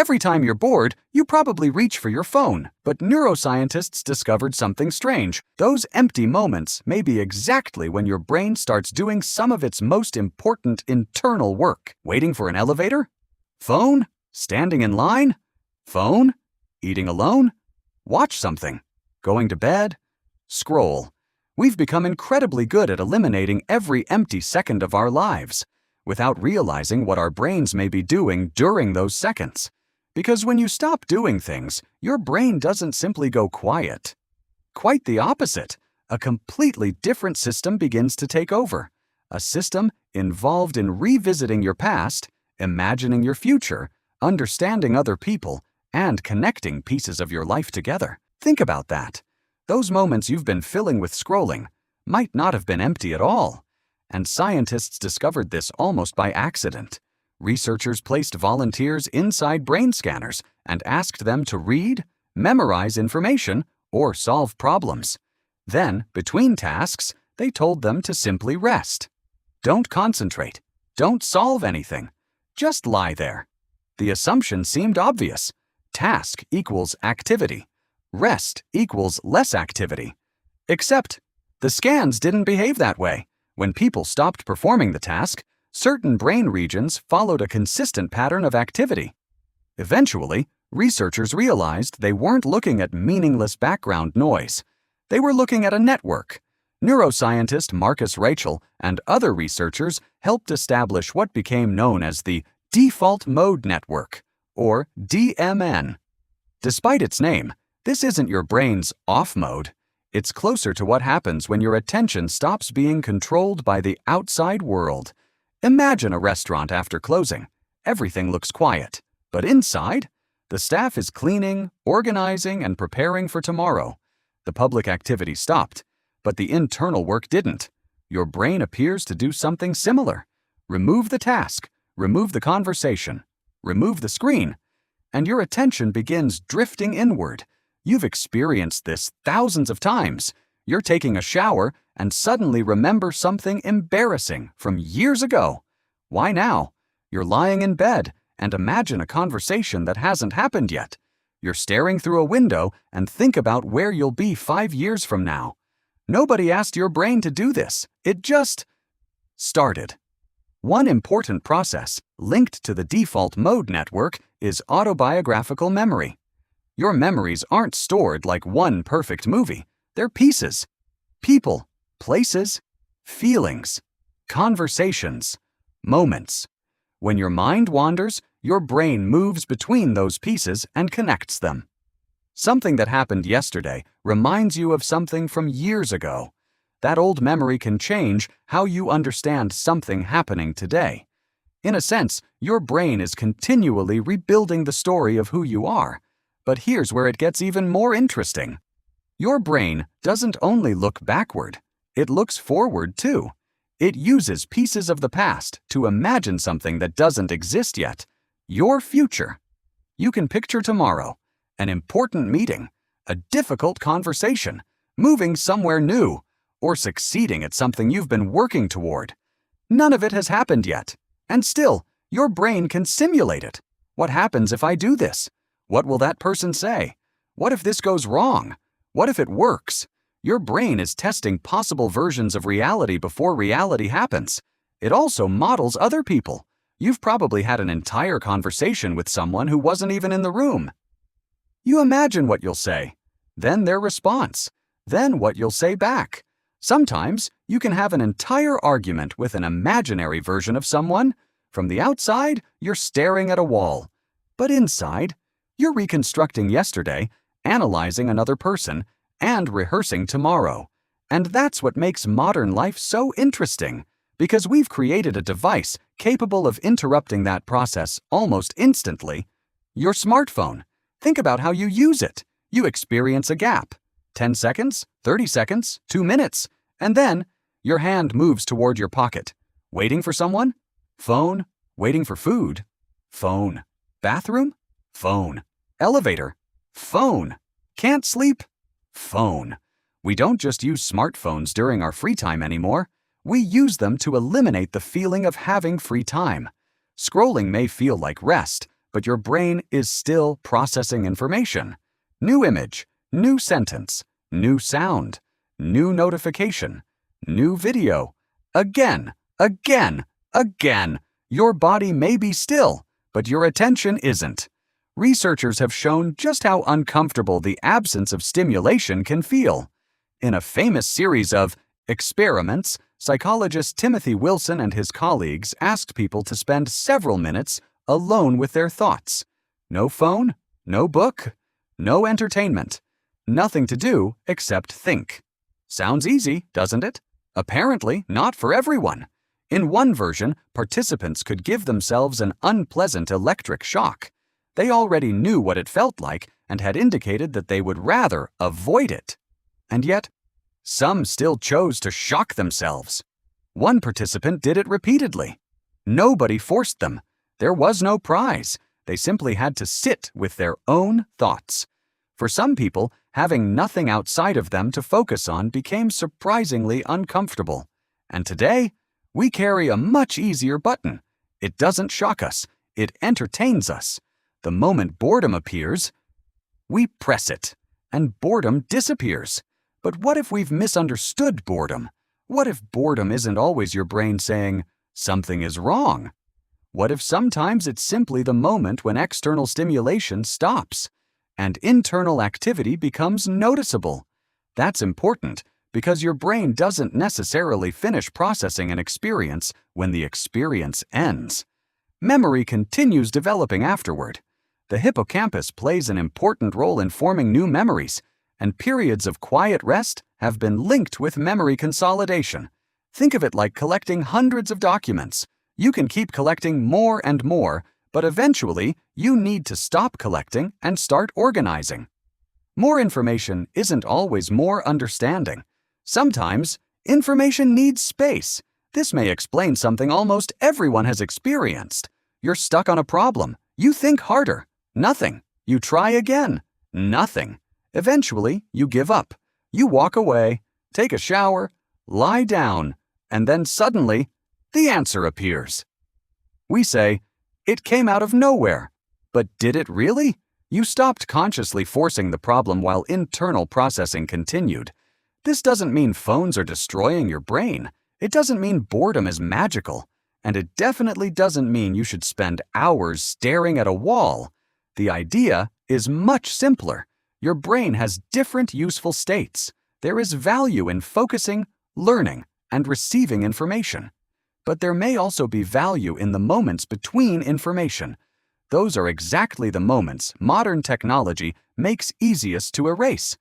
Every time you're bored, you probably reach for your phone, but neuroscientists discovered something strange. Those empty moments may be exactly when your brain starts doing some of its most important internal work. Waiting for an elevator? Phone? Standing in line? Phone? Eating alone? Watch something. Going to bed? Scroll. We've become incredibly good at eliminating every empty second of our lives, without realizing what our brains may be doing during those seconds. Because when you stop doing things, your brain doesn't simply go quiet. Quite the opposite. A completely different system begins to take over. A system involved in revisiting your past, imagining your future, understanding other people, and connecting pieces of your life together. Think about that. Those moments you've been filling with scrolling might not have been empty at all. And scientists discovered this almost by accident. Researchers placed volunteers inside brain scanners and asked them to read, memorize information, or solve problems. Then, between tasks, they told them to simply rest. Don't concentrate. Don't solve anything. Just lie there. The assumption seemed obvious. Task equals activity. Rest equals less activity. Except, the scans didn't behave that way. When people stopped performing the task, certain brain regions followed a consistent pattern of activity. Eventually, researchers realized they weren't looking at meaningless background noise. They were looking at a network. Neuroscientist Marcus Rachel and other researchers helped establish what became known as the default mode network, or DMN. Despite its name, this isn't your brain's off mode. It's closer to what happens when your attention stops being controlled by the outside world. Imagine a restaurant after closing. Everything looks quiet, but inside, the staff is cleaning, organizing, and preparing for tomorrow. The public activity stopped, but the internal work didn't. Your brain appears to do something similar. Remove the task, remove the conversation, remove the screen, and your attention begins drifting inward. You've experienced this thousands of times. You're taking a shower and suddenly remember something embarrassing from years ago. Why now? You're lying in bed and imagine a conversation that hasn't happened yet. You're staring through a window and think about where you'll be 5 years from now. Nobody asked your brain to do this. It just started. One important process linked to the default mode network is autobiographical memory. Your memories aren't stored like one perfect movie. They're pieces. People, places, feelings, conversations, moments. When your mind wanders, your brain moves between those pieces and connects them. Something that happened yesterday reminds you of something from years ago. That old memory can change how you understand something happening today. In a sense, your brain is continually rebuilding the story of who you are. But here's where it gets even more interesting. Your brain doesn't only look backward, it looks forward too. It uses pieces of the past to imagine something that doesn't exist yet. Your future. You can picture tomorrow, an important meeting, a difficult conversation, moving somewhere new, or succeeding at something you've been working toward. None of it has happened yet, and still, your brain can simulate it. What happens if I do this? What will that person say? What if this goes wrong? What if it works? Your brain is testing possible versions of reality before reality happens. It also models other people. You've probably had an entire conversation with someone who wasn't even in the room. You imagine what you'll say, then their response, then what you'll say back. Sometimes you can have an entire argument with an imaginary version of someone. From the outside, you're staring at a wall. But inside, you're reconstructing yesterday, analyzing another person, and rehearsing tomorrow. And that's what makes modern life so interesting, because we've created a device capable of interrupting that process almost instantly. Your smartphone. Think about how you use it. You experience a gap. 10 seconds, 30 seconds, 2 minutes, and then your hand moves toward your pocket. Waiting for someone? Phone. Waiting for food? Phone. Bathroom? Phone. Elevator? Phone. Can't sleep? Phone. We don't just use smartphones during our free time anymore. We use them to eliminate the feeling of having free time. Scrolling may feel like rest, but your brain is still processing information. New image, new sentence, new sound, new notification, new video. Again, again, again. Your body may be still, but your attention isn't. Researchers have shown just how uncomfortable the absence of stimulation can feel. In a famous series of experiments, psychologist Timothy Wilson and his colleagues asked people to spend several minutes alone with their thoughts. No phone, no book, no entertainment. Nothing to do except think. Sounds easy, doesn't it? Apparently not for everyone. In one version, participants could give themselves an unpleasant electric shock. They already knew what it felt like and had indicated that they would rather avoid it. And yet, some still chose to shock themselves. One participant did it repeatedly. Nobody forced them. There was no prize. They simply had to sit with their own thoughts. For some people, having nothing outside of them to focus on became surprisingly uncomfortable. And today, we carry a much easier button. It doesn't shock us. It entertains us. The moment boredom appears, we press it, and boredom disappears. But what if we've misunderstood boredom? What if boredom isn't always your brain saying, something is wrong? What if sometimes it's simply the moment when external stimulation stops, and internal activity becomes noticeable? That's important, because your brain doesn't necessarily finish processing an experience when the experience ends. Memory continues developing afterward. The hippocampus plays an important role in forming new memories, and periods of quiet rest have been linked with memory consolidation. Think of it like collecting hundreds of documents. You can keep collecting more and more, but eventually you need to stop collecting and start organizing. More information isn't always more understanding. Sometimes, information needs space. This may explain something almost everyone has experienced. You're stuck on a problem. You think harder. Nothing. You try again. Nothing. Eventually, you give up. You walk away, take a shower, lie down, and then suddenly, the answer appears. We say, it came out of nowhere. But did it really? You stopped consciously forcing the problem while internal processing continued. This doesn't mean phones are destroying your brain. It doesn't mean boredom is magical. And it definitely doesn't mean you should spend hours staring at a wall. The idea is much simpler. Your brain has different useful states. There is value in focusing, learning, and receiving information. But there may also be value in the moments between information. Those are exactly the moments modern technology makes easiest to erase.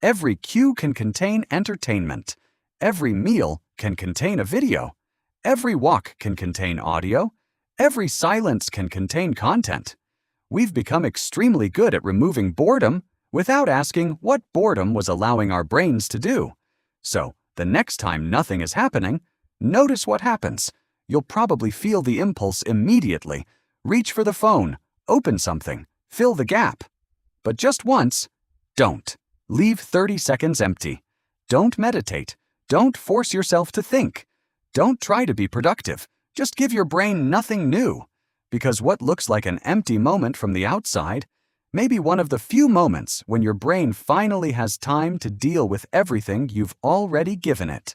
Every cue can contain entertainment. Every meal can contain a video. Every walk can contain audio. Every silence can contain content. We've become extremely good at removing boredom without asking what boredom was allowing our brains to do. So, the next time nothing is happening, notice what happens. You'll probably feel the impulse immediately. Reach for the phone, open something, fill the gap. But just once, don't. Leave 30 seconds empty. Don't meditate. Don't force yourself to think. Don't try to be productive. Just give your brain nothing new. Because what looks like an empty moment from the outside may be one of the few moments when your brain finally has time to deal with everything you've already given it.